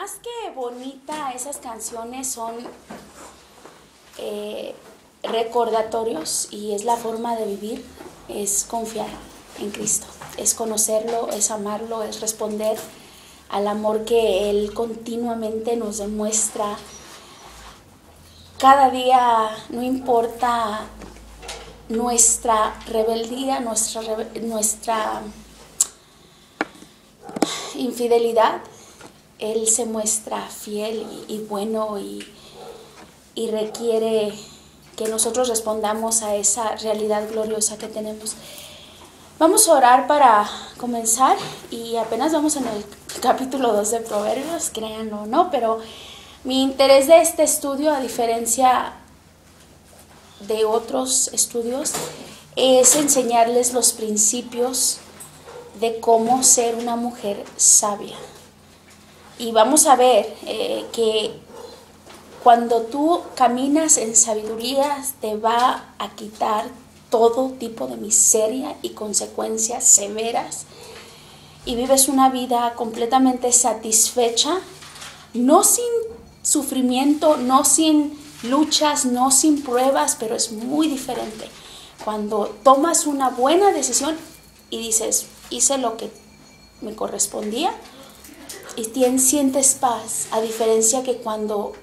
más que bonita, esas canciones son recordatorios y es la forma de vivir, es confiar en Cristo, es conocerlo, es amarlo, es responder al amor que Él continuamente nos demuestra. Cada día, no importa nuestra rebeldía, nuestra infidelidad, Él se muestra fiel y bueno y requiere que nosotros respondamos a esa realidad gloriosa que tenemos. Vamos a orar para comenzar y apenas vamos en el capítulo 2 de Proverbios, créanlo o no, pero mi interés de este estudio, a diferencia de otros estudios, es enseñarles los principios de cómo ser una mujer sabia. Y vamos a ver que cuando tú caminas en sabiduría te va a quitar todo tipo de miseria y consecuencias severas y vives una vida completamente satisfecha, no sin sufrimiento, no sin luchas, no sin pruebas, pero es muy diferente cuando tomas una buena decisión y dices, hice lo que me correspondía y sientes paz, a diferencia que cuando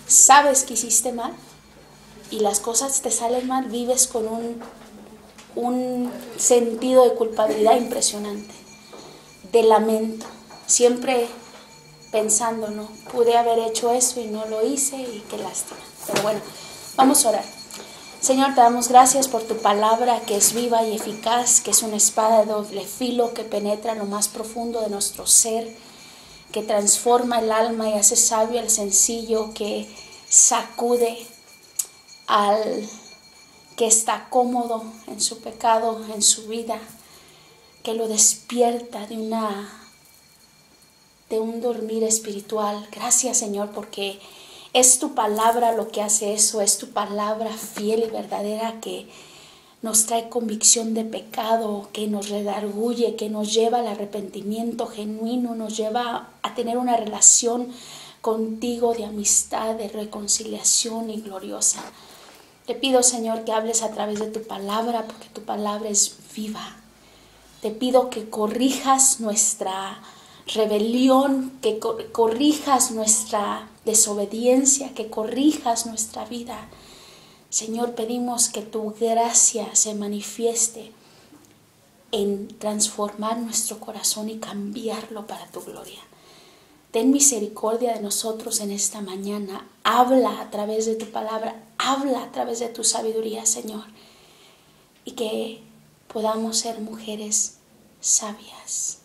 sabes que hiciste mal y las cosas te salen mal, vives con un sentido de culpabilidad impresionante, de lamento, siempre pensando, no, pude haber hecho eso y no lo hice y qué lástima. Pero bueno, vamos a orar. Señor, te damos gracias por tu palabra que es viva y eficaz, que es una espada de doble filo que penetra lo más profundo de nuestro ser, que transforma el alma y hace sabio al sencillo, que sacude al que está cómodo en su pecado, en su vida, que lo despierta de un dormir espiritual. Gracias, Señor, porque es tu palabra lo que hace eso, es tu palabra fiel y verdadera que nos trae convicción de pecado, que nos redarguye, que nos lleva al arrepentimiento genuino, nos lleva a tener una relación contigo de amistad, de reconciliación y gloriosa. Te pido, Señor, que hables a través de tu palabra, porque tu palabra es viva. Te pido que corrijas nuestra rebelión, que corrijas nuestra desobediencia, que corrijas nuestra vida. Señor, pedimos que tu gracia se manifieste en transformar nuestro corazón y cambiarlo para tu gloria. Ten misericordia de nosotros en esta mañana. Habla a través de tu palabra, habla a través de tu sabiduría, Señor. Y que podamos ser mujeres sabias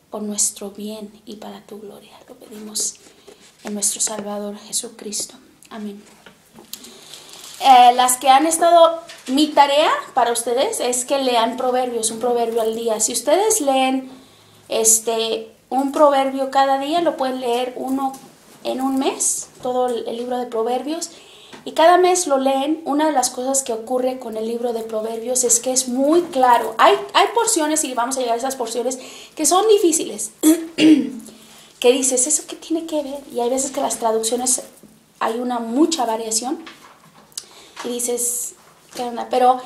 por nuestro bien y para tu gloria. Lo pedimos en nuestro Salvador Jesucristo. Amén. Las que han estado, mi tarea para ustedes es que lean proverbios, un proverbio al día. Si ustedes leen un proverbio cada día, lo pueden leer uno en un mes, todo el libro de proverbios, y cada mes lo leen. Una de las cosas que ocurre con el libro de proverbios es que es muy claro. Hay porciones, y vamos a llegar a esas porciones, que son difíciles, que dices, ¿eso qué tiene que ver? Y hay veces que las traducciones hay mucha variación, y dices, ¿qué onda? Pero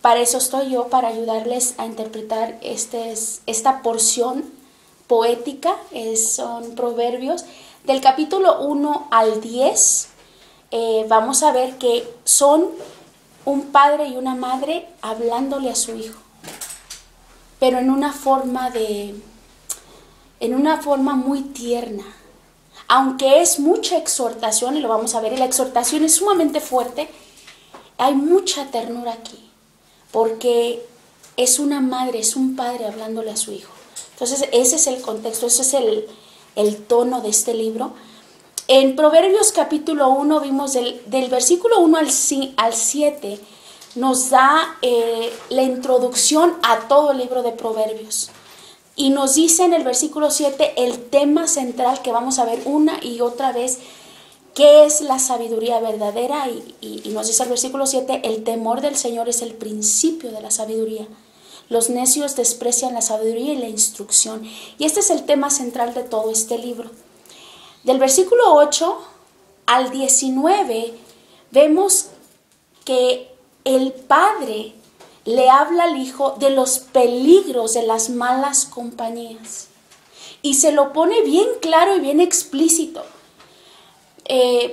para eso estoy yo, para ayudarles a interpretar esta porción poética. Son proverbios del capítulo 1 al 10. Vamos a ver que son un padre y una madre hablándole a su hijo, pero en una forma muy tierna, aunque es mucha exhortación, y lo vamos a ver, y la exhortación es sumamente fuerte. Hay mucha ternura aquí, porque es una madre, es un padre hablándole a su hijo. Entonces ese es el contexto, ese es el tono de este libro. En Proverbios capítulo 1 vimos del versículo 1 al 7, nos da la introducción a todo el libro de Proverbios. Y nos dice en el versículo 7 el tema central que vamos a ver una y otra vez, qué es la sabiduría verdadera. Y nos dice el versículo 7, el temor del Señor es el principio de la sabiduría. Los necios desprecian la sabiduría y la instrucción. Y este es el tema central de todo este libro. Del versículo 8 al 19 vemos que el padre le habla al hijo de los peligros de las malas compañías. Y se lo pone bien claro y bien explícito.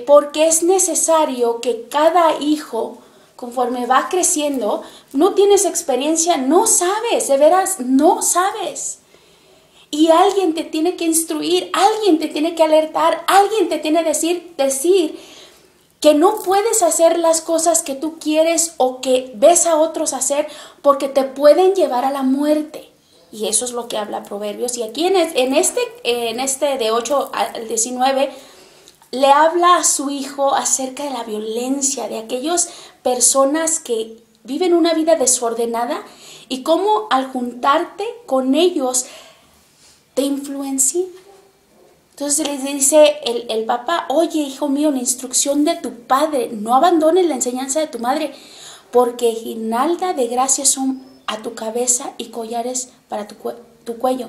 Porque es necesario que cada hijo, conforme va creciendo, no tienes experiencia, no sabes, de veras, no sabes. Y alguien te tiene que instruir, alguien te tiene que alertar, alguien te tiene que decir que no puedes hacer las cosas que tú quieres o que ves a otros hacer porque te pueden llevar a la muerte. Y eso es lo que habla Proverbios. Y aquí en este de 8 al 19 le habla a su hijo acerca de la violencia, de aquellas personas que viven una vida desordenada y cómo al juntarte con ellos te influencia. Entonces les dice el papá: oye, hijo mío, la instrucción de tu padre, no abandones la enseñanza de tu madre, porque guirnalda de gracia son a tu cabeza y collares para tu cuello.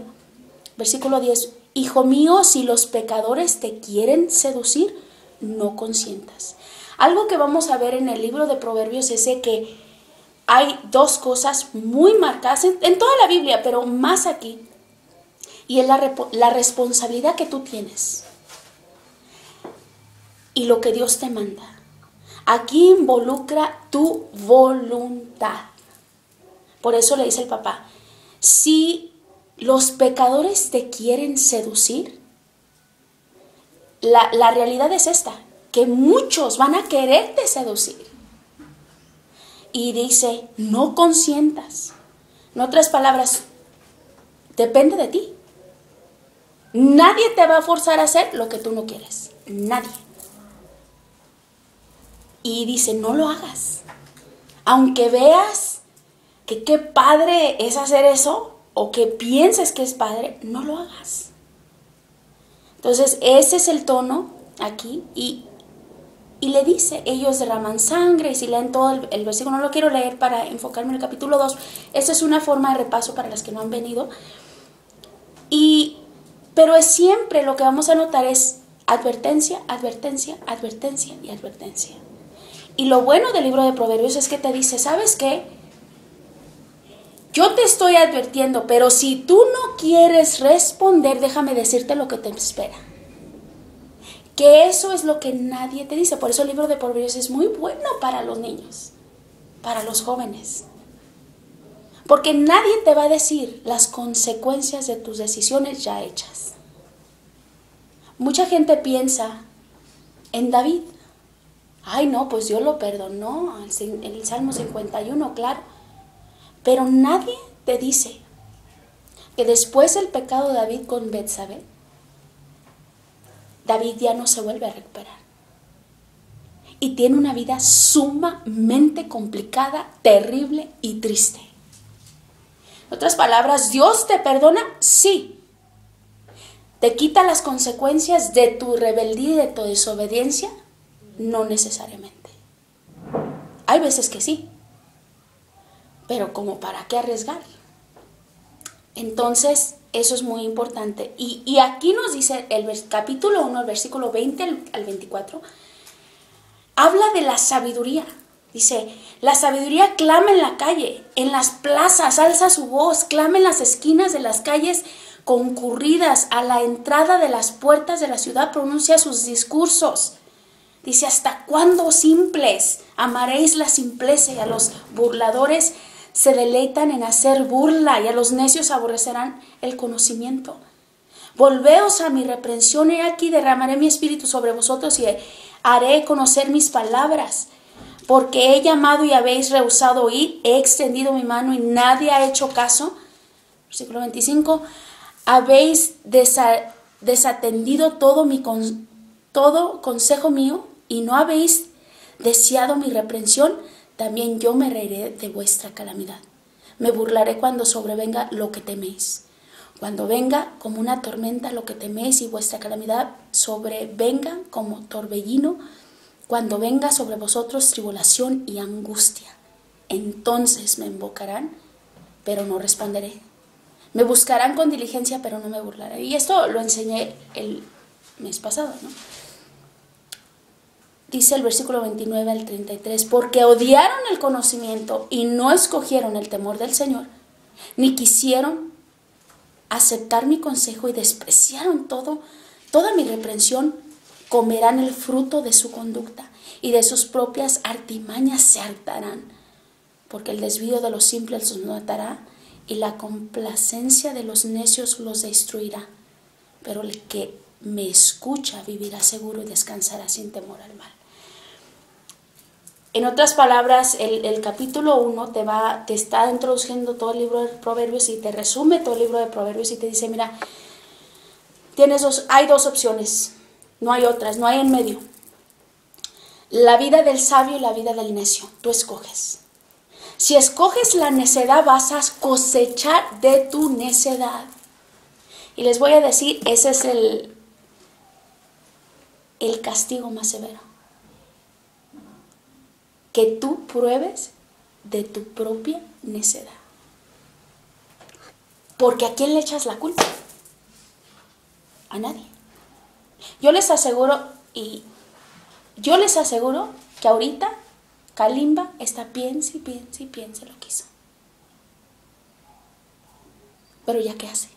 Versículo 10: hijo mío, si los pecadores te quieren seducir, no consientas. Algo que vamos a ver en el libro de Proverbios es que hay dos cosas muy marcadas en toda la Biblia, pero más aquí. Y es la responsabilidad que tú tienes y lo que Dios te manda. Aquí involucra tu voluntad. Por eso le dice el papá: si los pecadores te quieren seducir, la realidad es esta, que muchos van a quererte seducir. Y dice: no consientas. En otras palabras, depende de ti. Nadie te va a forzar a hacer lo que tú no quieres. Nadie. Y dice: no lo hagas. Aunque veas que qué padre es hacer eso, o que pienses que es padre, no lo hagas. Entonces ese es el tono aquí. Y le dice: ellos derraman sangre. Y si leen todo el versículo, no lo quiero leer para enfocarme en el capítulo 2. Esta es una forma de repaso para las que no han venido. Pero es siempre lo que vamos a notar es advertencia, advertencia, advertencia y advertencia. Y lo bueno del libro de Proverbios es que te dice: ¿sabes qué? Yo te estoy advirtiendo, pero si tú no quieres responder, déjame decirte lo que te espera. Que eso es lo que nadie te dice. Por eso el libro de Proverbios es muy bueno para los niños, para los jóvenes. Porque nadie te va a decir las consecuencias de tus decisiones ya hechas. Mucha gente piensa en David. Ay, no, pues Dios lo perdonó en el Salmo 51, claro. Pero nadie te dice que después del pecado de David con Betsabé, David ya no se vuelve a recuperar. Y tiene una vida sumamente complicada, terrible y triste. En otras palabras, ¿Dios te perdona? Sí. ¿Te quita las consecuencias de tu rebeldía y de tu desobediencia? No necesariamente. Hay veces que sí. Pero ¿como para qué arriesgar? Entonces, eso es muy importante. Y aquí nos dice el capítulo 1, el versículo 20 al 24, habla de la sabiduría. Dice: la sabiduría clama en la calle, en las plazas alza su voz, clama en las esquinas de las calles concurridas, a la entrada de las puertas de la ciudad pronuncia sus discursos. Dice: ¿hasta cuándo, simples, amaréis la simpleza? Y a los burladores se deleitan en hacer burla, y a los necios aborrecerán el conocimiento. Volveos a mi reprensión, he aquí derramaré mi espíritu sobre vosotros y haré conocer mis palabras. Porque he llamado y habéis rehusado oír, he extendido mi mano y nadie ha hecho caso. Versículo 25, habéis desatendido todo consejo mío y no habéis deseado mi reprensión. También yo me reiré de vuestra calamidad. Me burlaré cuando sobrevenga lo que teméis. Cuando venga como una tormenta lo que teméis y vuestra calamidad sobrevenga como torbellino, cuando venga sobre vosotros tribulación y angustia, entonces me invocarán, pero no responderé. Me buscarán con diligencia, pero no me burlaré. Y esto lo enseñé mes pasado, ¿no? Dice el versículo 29 al 33, porque odiaron el conocimiento y no escogieron el temor del Señor, ni quisieron aceptar mi consejo y despreciaron toda mi reprensión, comerán el fruto de su conducta y de sus propias artimañas se hartarán, porque el desvío de los simples los matará y la complacencia de los necios los destruirá, pero el que me escucha vivirá seguro y descansará sin temor al mal. En otras palabras, el capítulo 1 te está introduciendo todo el libro de Proverbios y te resume todo el libro de Proverbios y te dice, mira, hay dos opciones, no hay otras, no hay en medio. La vida del sabio y la vida del necio, tú escoges. Si escoges la necedad, vas a cosechar de tu necedad. Y les voy a decir, ese es el castigo más severo. Que tú pruebes de tu propia necedad. Porque ¿a quién le echas la culpa? A nadie. Yo les aseguro que ahorita Kalimba está piense lo que hizo. Pero ya qué hace.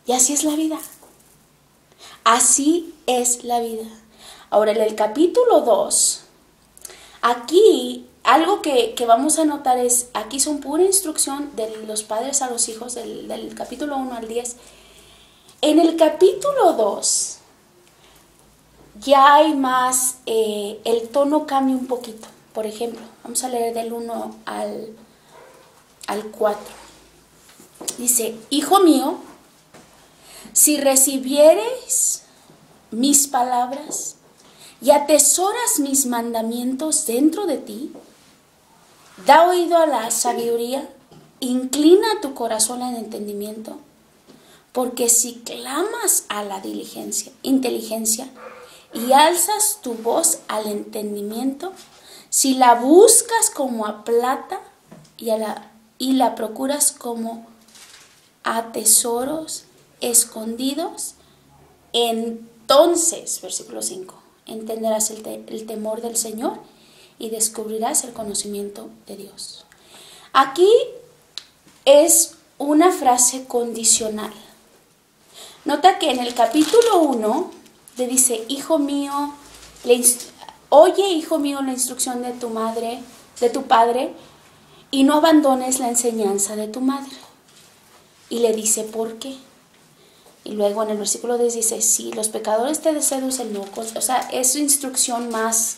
Y así es la vida. Así es la vida. Ahora, en el capítulo 2, aquí algo que vamos a notar es, aquí son pura instrucción de los padres a los hijos, del capítulo 1 al 10. En el capítulo 2, ya hay más, el tono cambia un poquito. Por ejemplo, vamos a leer del 1 al 4. Dice, hijo mío, si recibieres mis palabras y atesoras mis mandamientos dentro de ti, da oído a la sabiduría, inclina tu corazón al entendimiento, porque si clamas a la inteligencia y alzas tu voz al entendimiento, si la buscas como a plata y la procuras como a tesoros escondidos, entonces, versículo 5, entenderás el temor del Señor y descubrirás el conocimiento de Dios. Aquí es una frase condicional. Nota que en el capítulo 1 le dice, hijo mío, oye, hijo mío, la instrucción de tu madre, de tu padre, y no abandones la enseñanza de tu madre. Y le dice, ¿por qué? Y luego en el versículo 10 dice, si los pecadores te seducen, no, o sea, es su instrucción más,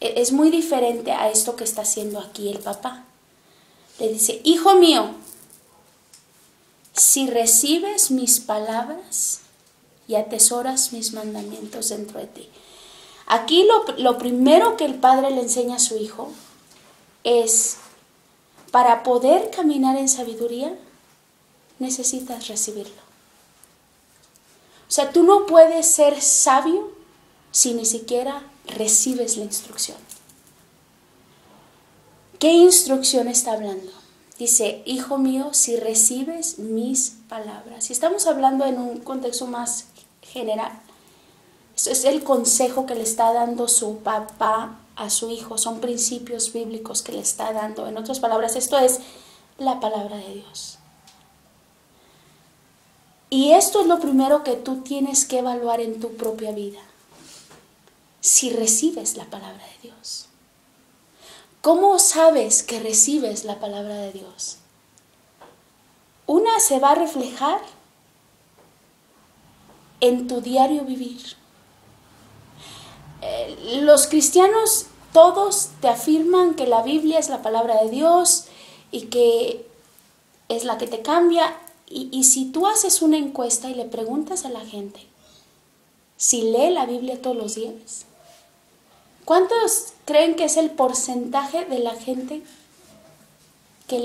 es muy diferente a esto que está haciendo aquí el papá. Le dice, hijo mío, si recibes mis palabras y atesoras mis mandamientos dentro de ti. Aquí lo primero que el padre le enseña a su hijo es, para poder caminar en sabiduría, necesitas recibirlo. O sea, tú no puedes ser sabio si ni siquiera recibes la instrucción. ¿Qué instrucción está hablando? Dice, hijo mío, si recibes mis palabras. Y estamos hablando en un contexto más general. Eso es el consejo que le está dando su papá a su hijo. Son principios bíblicos que le está dando. En otras palabras, esto es la palabra de Dios. Y esto es lo primero que tú tienes que evaluar en tu propia vida. Si recibes la palabra de Dios. ¿Cómo sabes que recibes la palabra de Dios? Una se va a reflejar en tu diario vivir. Los cristianos todos te afirman que la Biblia es la palabra de Dios y que es la que te cambia. Y si tú haces una encuesta y le preguntas a la gente si lee la Biblia todos los días, ¿cuántos creen que es el porcentaje de la gente que lee?